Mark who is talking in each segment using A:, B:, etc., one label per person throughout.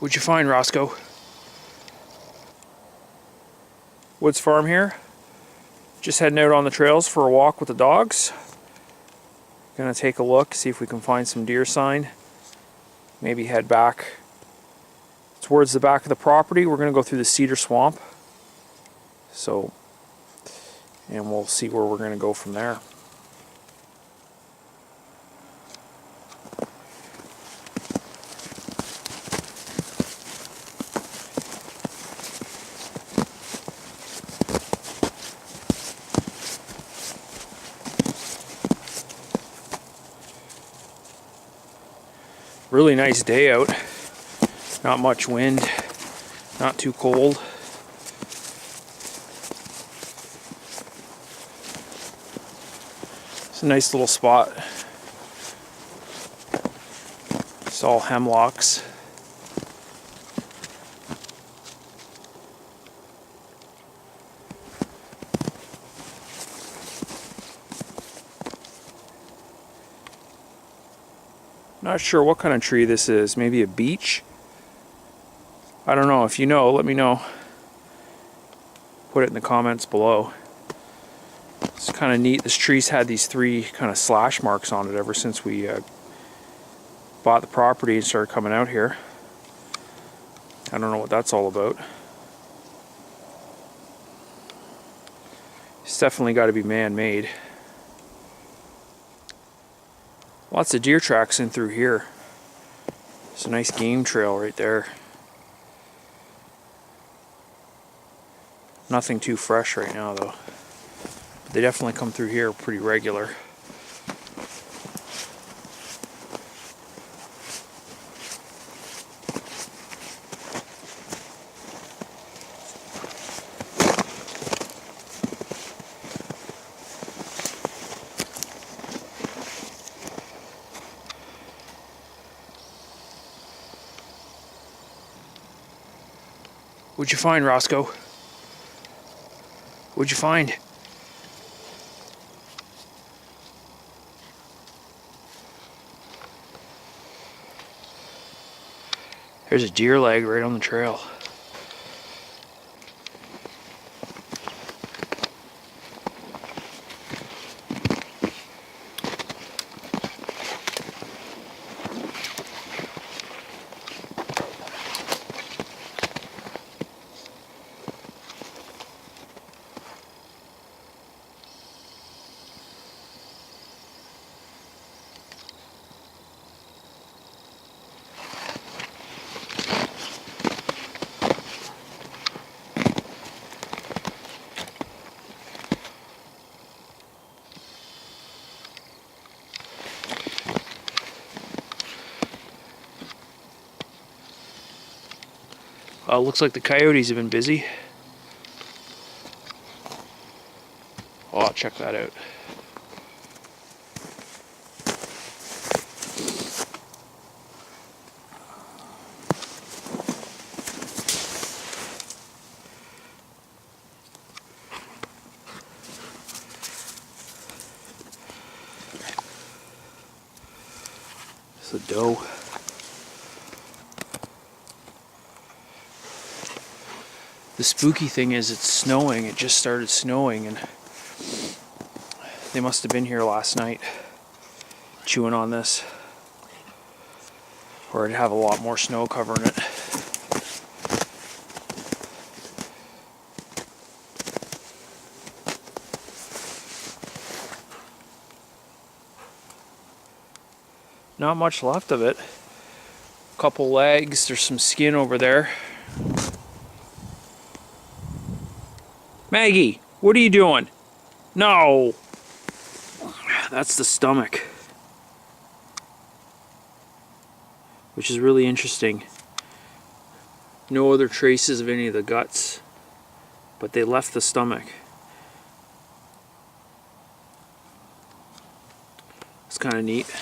A: What'd you find, Roscoe? Woods Farm here. Just heading out on the trails for a walk with the dogs. Gonna take a look, see if we can find some deer sign. Maybe head back towards the back of the property. We're gonna go through the cedar swamp. And we'll see where we're gonna go from there. Really nice day out. Not much wind, not too cold. It's a nice little spot. It's all hemlocks. Not sure what kind of tree this is. Maybe a beech? I don't know. If you know, let me know. Put it in the comments below. It's kind of neat. This tree's had these 3 kind of slash marks on it ever since we bought the property and started coming out here. I don't know what that's all about. It's definitely got to be man-made. Lots of deer tracks in through here. It's a nice game trail right there. Nothing too fresh right now though. But they definitely come through here pretty regular. What'd you find, Roscoe? What'd you find? There's a deer leg right on the trail. Looks like the coyotes have been busy. Oh, check that out. It's a doe. The spooky thing is it's snowing. It just started snowing and they must have been here last night chewing on this, or it'd have a lot more snow covering it. Not much left of it. A couple legs, there's some skin over there. Maggie, what are you doing? No! That's the stomach. Which is really interesting. No other traces of any of the guts, but they left the stomach. It's kind of neat.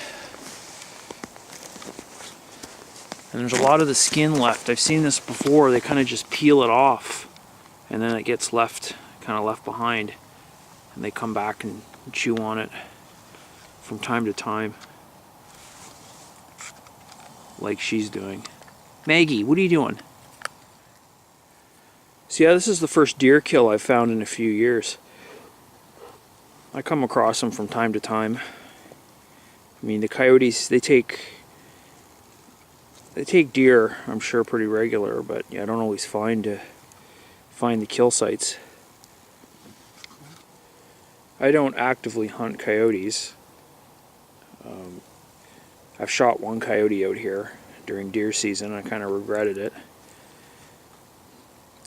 A: And there's a lot of the skin left. I've seen this before. They kind of just peel it off and then it gets left, kind of left behind, and they come back and chew on it from time to time, like she's doing. Maggie, what are you doing? So yeah, this is the first deer kill I've found in a few years. I come across them from time to time. I mean, the coyotes, they take deer, I'm sure, pretty regular, but yeah, I don't always find the kill sites. I don't actively hunt coyotes. I've shot one coyote out here during deer season. I kind of regretted it.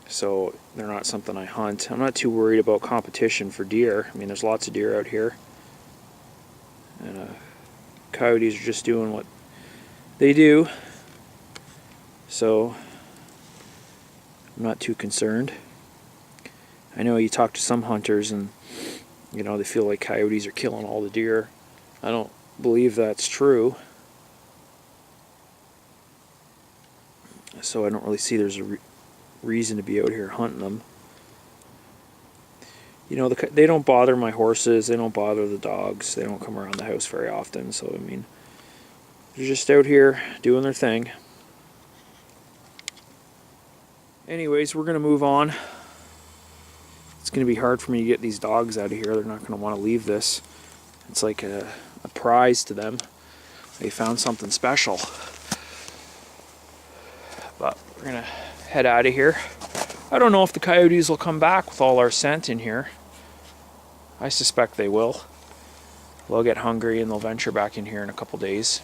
A: So they're not something I hunt. I'm not too worried about competition for deer. I mean, there's lots of deer out here. And coyotes are just doing what they do. So I'm not too concerned. I know you talk to some hunters and you know they feel like coyotes are killing all the deer. I don't believe that's true. So I don't really see there's a reason to be out here hunting them. You know, they don't bother my horses, they don't bother the dogs, they don't come around the house very often, so I mean, they're just out here doing their thing. Anyways, we're going to move on. It's going to be hard for me to get these dogs out of here. They're not going to want to leave this. It's like a prize to them. They found something special. But we're going to head out of here. I don't know if the coyotes will come back with all our scent in here. I suspect they will. They'll get hungry and they'll venture back in here in a couple days.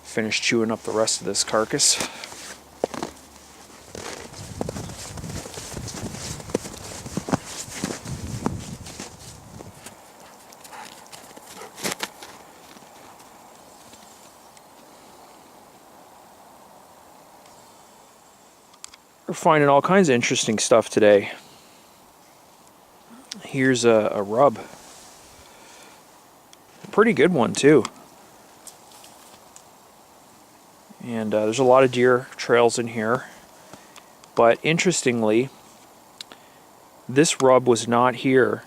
A: Finish chewing up the rest of this carcass. We're finding all kinds of interesting stuff today. Here's a rub. A pretty good one too. And there's a lot of deer trails in here. But interestingly, this rub was not here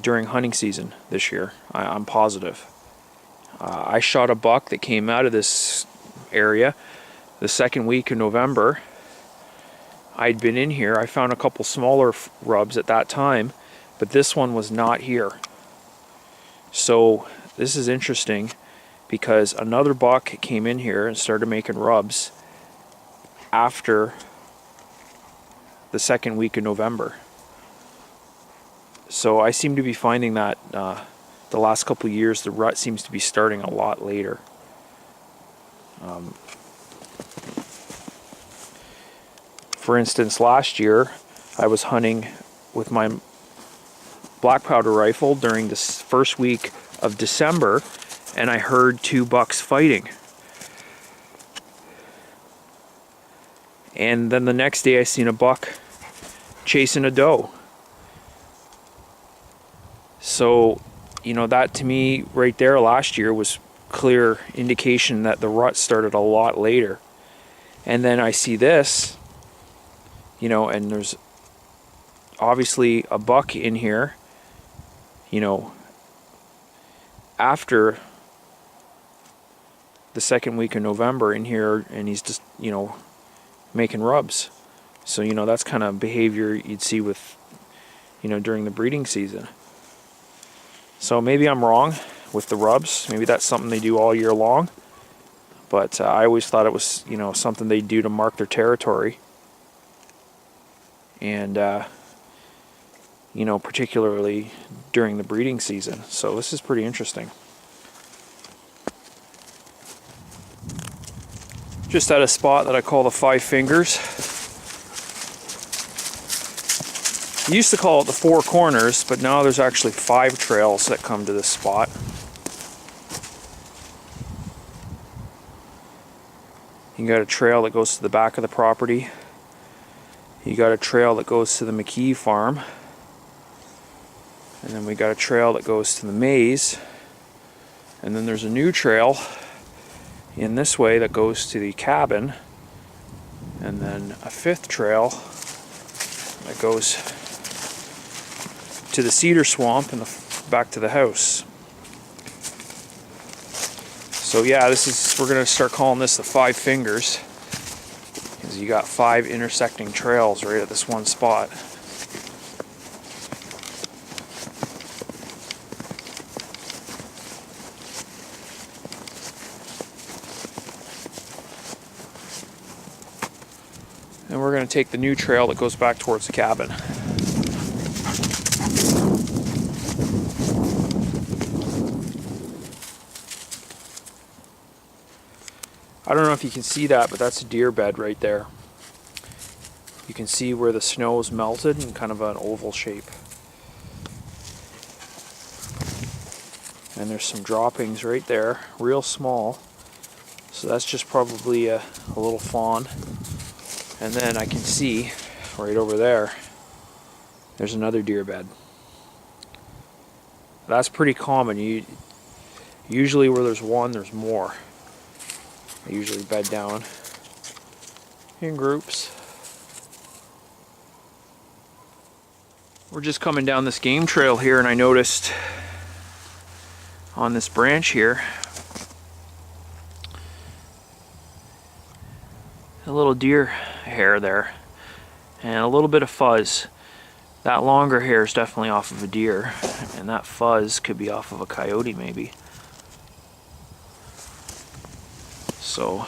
A: during hunting season this year. I'm positive. I shot a buck that came out of this area the second week of November. I'd been in here. I found a couple smaller rubs at that time, but this one was not here. So this is interesting because another buck came in here and started making rubs after the second week of November. So I seem to be finding that the last couple of years the rut seems to be starting a lot later. For instance, last year I was hunting with my black powder rifle during this first week of December and I heard two bucks fighting. And then the next day I seen a buck chasing a doe. So, you know, that to me right there last year was clear indication that the rut started a lot later. And then I see this, you know, and there's obviously a buck in here, you know, after the second week of November in here, and he's just, you know, making rubs. So, you know, that's kind of behavior you'd see with, you know, during the breeding season. So maybe I'm wrong with the rubs. Maybe that's something they do all year long. But I always thought it was, you know, something they do to mark their territory. And, you know, particularly during the breeding season. So this is pretty interesting. Just at a spot that I call the Five Fingers. I used to call it the Four Corners, but now there's actually 5 trails that come to this spot. You got a trail that goes to the back of the property. You got a trail that goes to the McKee farm. And then we got a trail that goes to the maze. And then there's a new trail in this way that goes to the cabin. And then a 5th trail that goes to the cedar swamp and back to the house. So yeah, we're going to start calling this the Five Fingers, because you got 5 intersecting trails right at this one spot. And we're going to take the new trail that goes back towards the cabin. I don't know if you can see that, but that's a deer bed right there. You can see where the snow is melted in kind of an oval shape. And there's some droppings right there, real small. So that's just probably a little fawn. And then I can see right over there, there's another deer bed. That's pretty common. Usually where there's one, there's more. I usually bed down in groups. We're just coming down this game trail here, and I noticed on this branch here a little deer hair there and a little bit of fuzz. That longer hair is definitely off of a deer, and that fuzz could be off of a coyote maybe. So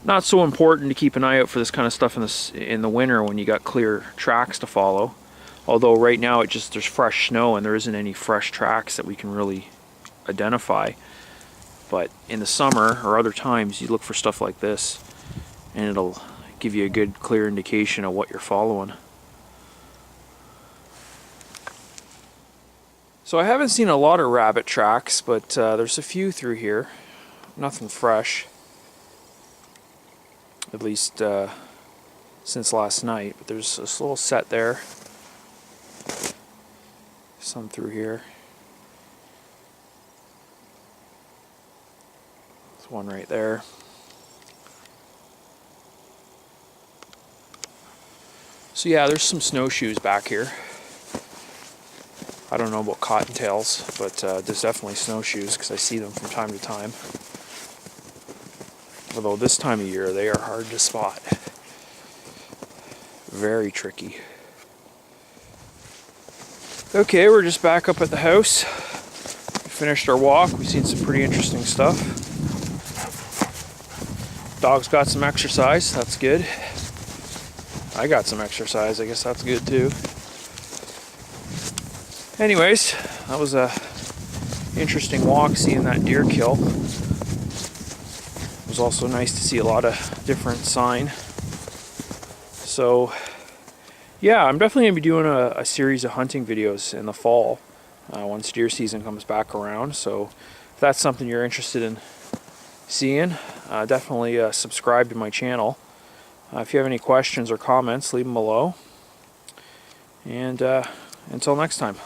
A: not so important to keep an eye out for this kind of stuff in the winter when you got clear tracks to follow. Although right now there's fresh snow and there isn't any fresh tracks that we can really identify. But in the summer or other times, you look for stuff like this and it'll give you a good clear indication of what you're following. So I haven't seen a lot of rabbit tracks, but there's a few through here. Nothing fresh, at least since last night. But there's this little set there. Some through here. There's one right there. So yeah, there's some snowshoes back here. I don't know about cottontails, but there's definitely snowshoes because I see them from time to time. Although this time of year they are hard to spot. Very tricky. Okay, we're just back up at the house. We finished our walk. We've seen some pretty interesting stuff. Dog's got some exercise. That's good. I got some exercise. I guess that's good too. Anyways, that was a interesting walk, seeing that deer kill. It was also nice to see a lot of different sign. So yeah, I'm definitely going to be doing a series of hunting videos in the fall once deer season comes back around. So if that's something you're interested in seeing, definitely subscribe to my channel. If you have any questions or comments, leave them below. And until next time.